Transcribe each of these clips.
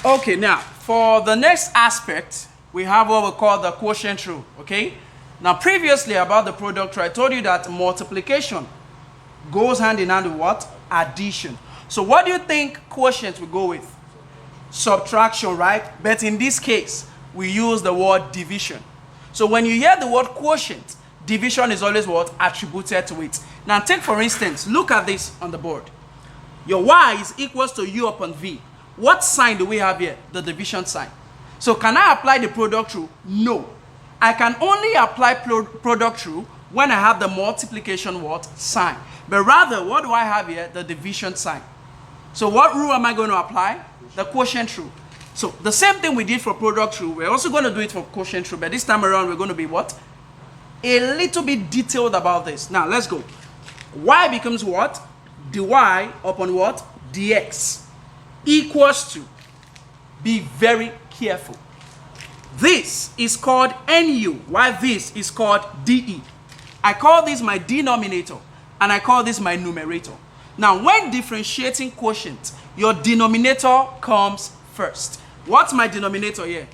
Okay, now for the next aspect, we have what we call the quotient rule. Okay, now previously about the product rule, I told you that multiplication goes hand in hand with what? Addition. So what do you think quotient will go with? Subtraction, right? But in this case, we use the word division. So when you hear the word quotient, division is always what? Attributed to it. Now take for instance, look at this on the board. Your y is equals to u upon v. What sign do we have here? The division sign. So can I apply the product rule? No. I can only apply product rule when I have the multiplication what? Sign. But rather, what do I have here? The division sign. So what rule am I going to apply? The quotient rule. So the same thing we did for product rule, we're also going to do it for quotient rule. But this time around, we're going to be what? A little bit detailed about this. Now, let's go. Y becomes what? dy upon what? dx equals to, be very careful, this is called nu, while this is called de. I call this my denominator, and I call this my numerator. Now, when differentiating quotient, your denominator comes first. What's my denominator here?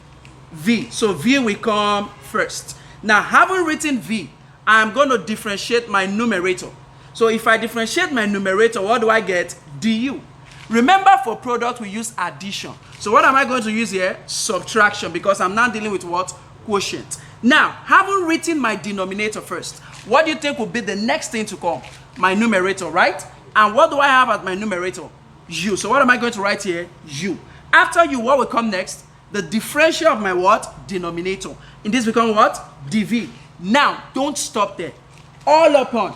V. So v will come first. Now, having written v, I'm going to differentiate my numerator. So if I differentiate my numerator, what do I get? du. Remember, for product, we use addition. So what am I going to use here? Subtraction, because I'm now dealing with what? Quotient. Now, having written my denominator first, what do you think will be the next thing to come? My numerator, right? And what do I have as my numerator? U. So what am I going to write here? U. After u, what will come next? The differential of my what? Denominator. In this become what? dv. Now, don't stop there. All upon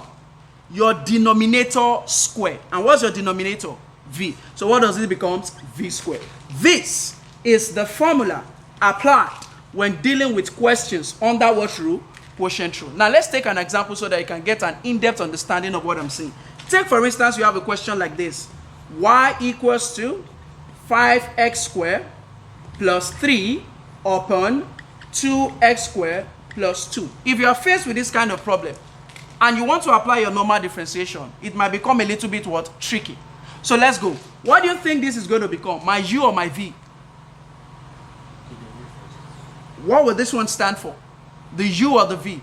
your denominator square. And what's your denominator? V. So what does it become? V squared. This is the formula applied when dealing with questions under what rule? Quotient rule. Now let's take an example so that you can get an in-depth understanding of what I'm saying. Take for instance, you have a question like this. Y equals to 5x squared plus 3 upon 2x squared plus 2. If you are faced with this kind of problem and you want to apply your normal differentiation, it might become a little bit what? Tricky. So let's go. What do you think this is going to become? My u or my v? What will this one stand for? The u or the v?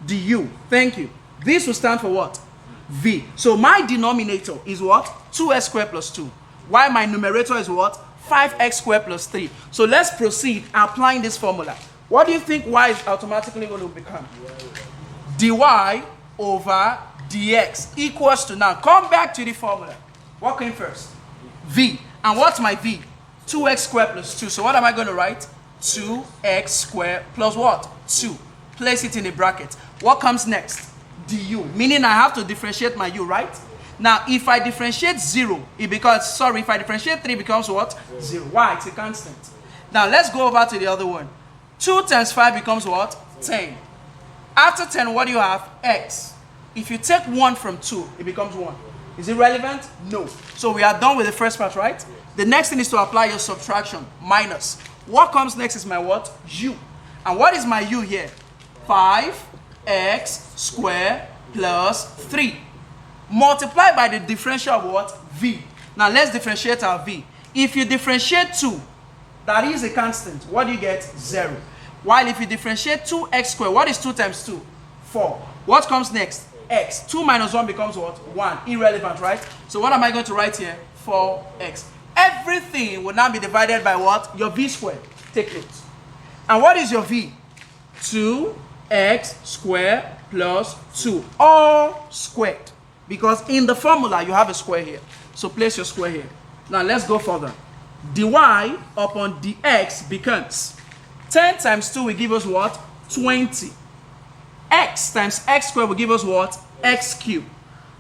The u. Thank you. This will stand for what? V. So my denominator is what? 2x squared plus 2. While my numerator is what? 5x squared plus 3. So let's proceed applying this formula. What do you think y is automatically going to become? dy over dx equals to, now come back to the formula. What came first? V. And what's my v? 2x squared plus 2. So what am I going to write? 2x squared plus what? 2. Place it in a bracket. What comes next? du. Meaning I have to differentiate my u, right? Now, if I differentiate 0, it becomes, if I differentiate 3, it becomes what? 0. Why? It's a constant. Now, let's go over to the other one. 2 times 5 becomes what? 10. After 10, what do you have? X. If you take 1 from 2, it becomes 1. Is it relevant? No. So we are done with the first part, right? The next thing is to apply your subtraction, minus. What comes next is my what? U. And what is my u here? 5x squared plus 3. Multiply by the differential of what? V. Now let's differentiate our v. If you differentiate 2, that is a constant. What do you get? 0. While if you differentiate 2x squared, what is 2 times 2? 4. What comes next? X. 2 minus 1 becomes what? 1. Irrelevant, right? So what am I going to write here? 4x. Everything will now be divided by what? Your v squared. Take note. And what is your v? 2x squared plus 2. All squared. Because in the formula, you have a square here. So place your square here. Now let's go further. dy upon dx becomes 10 times 2 will give us what? 20. X times x squared will give us what? X cubed.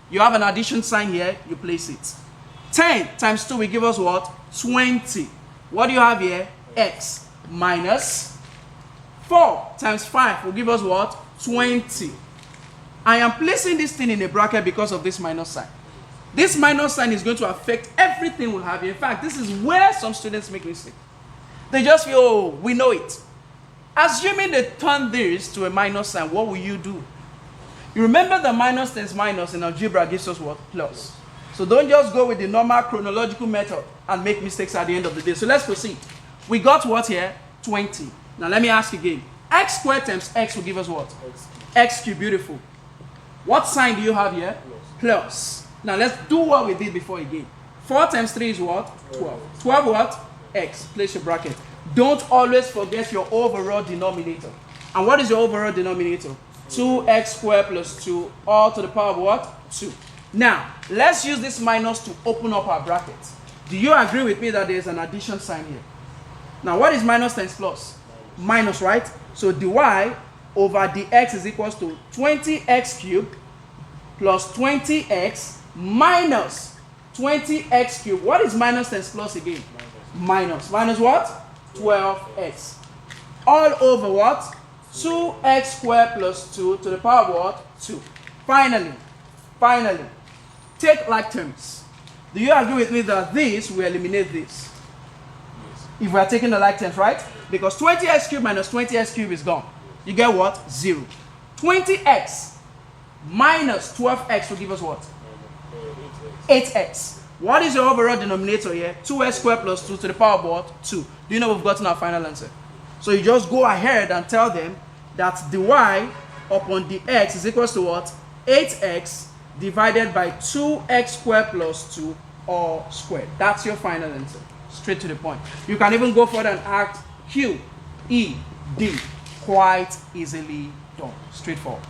You have an addition sign here, you place it. 10 times 2 will give us what? 20. What do you have here? X minus 4 times 5 will give us what? 20. I am placing this thing in a bracket because of this minus sign. This minus sign is going to affect everything we have here. In fact, this is where some students make mistakes. They just feel, oh, we know it. Assuming they turn this to a minus sign, what will you do? You remember the minus times minus in algebra gives us what? Plus. So So don't just go with the normal chronological method and make mistakes at the end of the day. So let's proceed. We got what here? 20. Now let me ask again. X squared times x will give us what? X cubed. Beautiful. What sign do you have here? Plus. Now let's do what we did before again. 4 times 3 is what? 12. 12 what? X. Place your bracket. Don't always forget your overall denominator. And what is your overall denominator? 2x squared plus 2 all to the power of what? 2. Now, let's use this minus to open up our bracket. Do you agree with me that there's an addition sign here? Now, what is minus times plus? Minus, right? So dy over dx is equals to 20x cubed plus 20x minus 20x cubed. What is minus times plus again? Minus. Minus what? 12x. All over what? 2x squared plus 2 to the power of what? 2. Finally, take like terms. Do you agree with me that this will eliminate this? If we are taking the like terms, right? Because 20x cubed minus 20x cubed is gone. You get what? 0. 20x minus 12x will give us what? 8x. What is your overall denominator here? 2x squared plus 2 to the power of what? 2. Do you know we've gotten our final answer? So you just go ahead and tell them that dy upon dx is equals to what? 8x divided by 2x squared plus 2 all squared. That's your final answer. Straight to the point. You can even go further and act Q, E, D. Quite easily done. Straightforward.